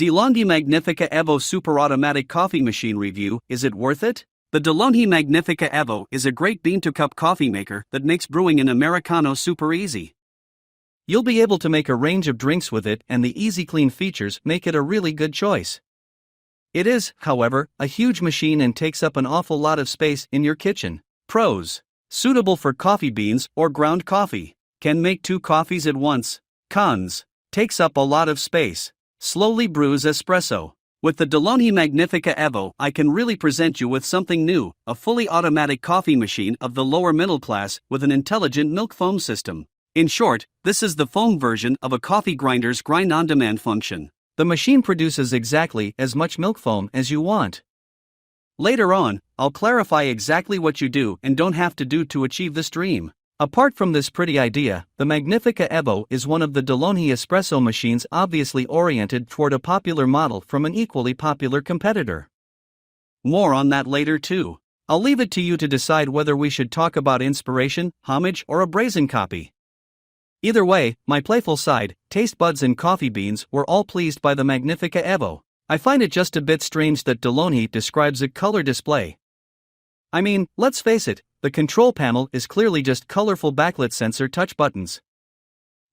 DeLonghi Magnifica Evo Super Automatic Coffee Machine Review. Is it worth it? The DeLonghi Magnifica Evo is a great bean-to-cup coffee maker that makes brewing an Americano super easy. You'll be able to make a range of drinks with it, and the easy clean features make it a really good choice. It is, however, a huge machine and takes up an awful lot of space in your kitchen. Pros: suitable for coffee beans or ground coffee. Can make 2 coffees at once. Cons: takes up a lot of space. Slowly brews espresso. With the DeLonghi Magnifica Evo, I can really present you with something new, a fully automatic coffee machine of the lower middle class with an intelligent milk foam system. In short, this is the foam version of a coffee grinder's grind-on-demand function. The machine produces exactly as much milk foam as you want. Later on, I'll clarify exactly what you do and don't have to do to achieve this dream. Apart from this pretty idea, the Magnifica Evo is one of the DeLonghi espresso machines obviously oriented toward a popular model from an equally popular competitor. More on that later too. I'll leave it to you to decide whether we should talk about inspiration, homage, or a brazen copy. Either way, my playful side, taste buds and coffee beans were all pleased by the Magnifica Evo. I find it just a bit strange that DeLonghi describes a color display. I mean, let's face it, the control panel is clearly just colorful backlit sensor touch buttons.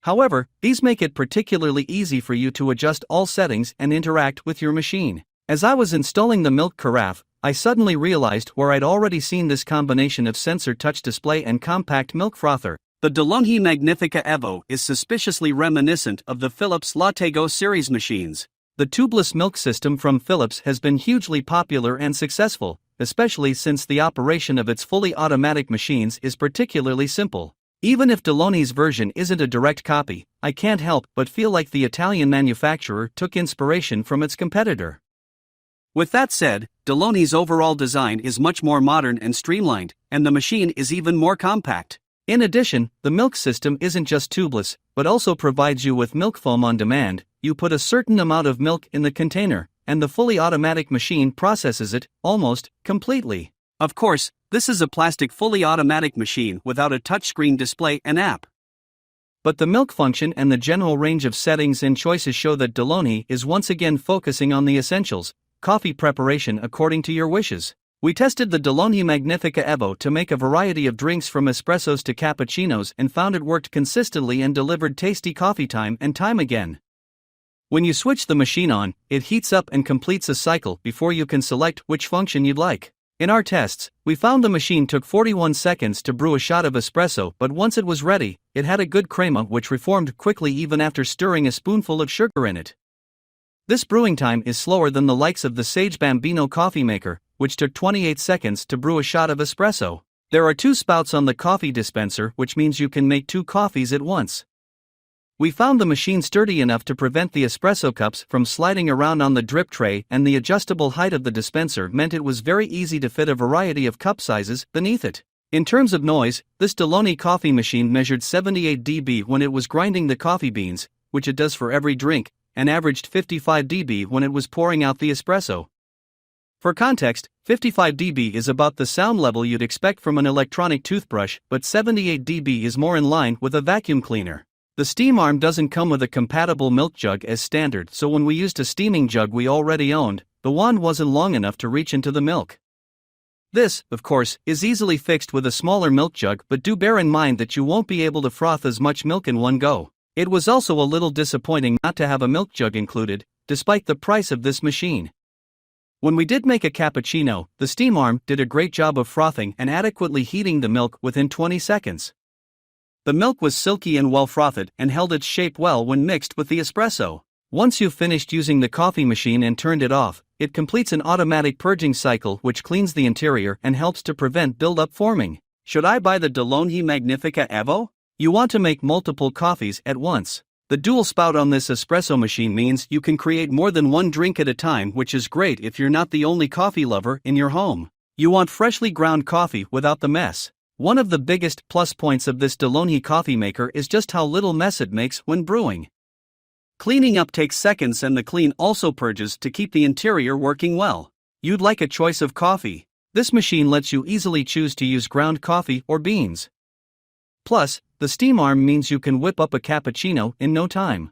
However, these make it particularly easy for you to adjust all settings and interact with your machine. As I was installing the milk carafe, I suddenly realized where I'd already seen this combination of sensor touch display and compact milk frother. The DeLonghi Magnifica Evo is suspiciously reminiscent of the Philips Lattego series machines. The tubeless milk system from Philips has been hugely popular and successful, especially since the operation of its fully automatic machines is particularly simple. Even if DeLonghi's version isn't a direct copy, I can't help but feel like the Italian manufacturer took inspiration from its competitor. With that said, DeLonghi's overall design is much more modern and streamlined, and the machine is even more compact. In addition, the milk system isn't just tubeless, but also provides you with milk foam on demand. You put a certain amount of milk in the container, and the fully automatic machine processes it, almost, completely. Of course, this is a plastic fully automatic machine without a touchscreen display and app. But the milk function and the general range of settings and choices show that DeLonghi is once again focusing on the essentials, coffee preparation according to your wishes. We tested the DeLonghi Magnifica Evo to make a variety of drinks from espressos to cappuccinos and found it worked consistently and delivered tasty coffee time and time again. When you switch the machine on, it heats up and completes a cycle before you can select which function you'd like. In our tests, we found the machine took 41 seconds to brew a shot of espresso, but once it was ready, it had a good crema which reformed quickly even after stirring a spoonful of sugar in it. This brewing time is slower than the likes of the Sage Bambino coffee maker, which took 28 seconds to brew a shot of espresso. There are 2 spouts on the coffee dispenser, which means you can make 2 coffees at once. We found the machine sturdy enough to prevent the espresso cups from sliding around on the drip tray, and the adjustable height of the dispenser meant it was very easy to fit a variety of cup sizes beneath it. In terms of noise, this DeLonghi coffee machine measured 78 dB when it was grinding the coffee beans, which it does for every drink, and averaged 55 dB when it was pouring out the espresso. For context, 55 dB is about the sound level you'd expect from an electronic toothbrush, but 78 dB is more in line with a vacuum cleaner. The steam arm doesn't come with a compatible milk jug as standard, so when we used a steaming jug we already owned, the wand wasn't long enough to reach into the milk. This, of course, is easily fixed with a smaller milk jug, but do bear in mind that you won't be able to froth as much milk in one go. It was also a little disappointing not to have a milk jug included, despite the price of this machine. When we did make a cappuccino, the steam arm did a great job of frothing and adequately heating the milk within 20 seconds. The milk was silky and well frothed and held its shape well when mixed with the espresso. Once you've finished using the coffee machine and turned it off, it completes an automatic purging cycle which cleans the interior and helps to prevent buildup forming. Should I buy the DeLonghi Magnifica Evo? You want to make multiple coffees at once. The dual spout on this espresso machine means you can create more than one drink at a time, which is great if you're not the only coffee lover in your home. You want freshly ground coffee without the mess. One of the biggest plus points of this DeLonghi coffee maker is just how little mess it makes when brewing. Cleaning up takes seconds and the clean also purges to keep the interior working well. You'd like a choice of coffee. This machine lets you easily choose to use ground coffee or beans. Plus, the steam arm means you can whip up a cappuccino in no time.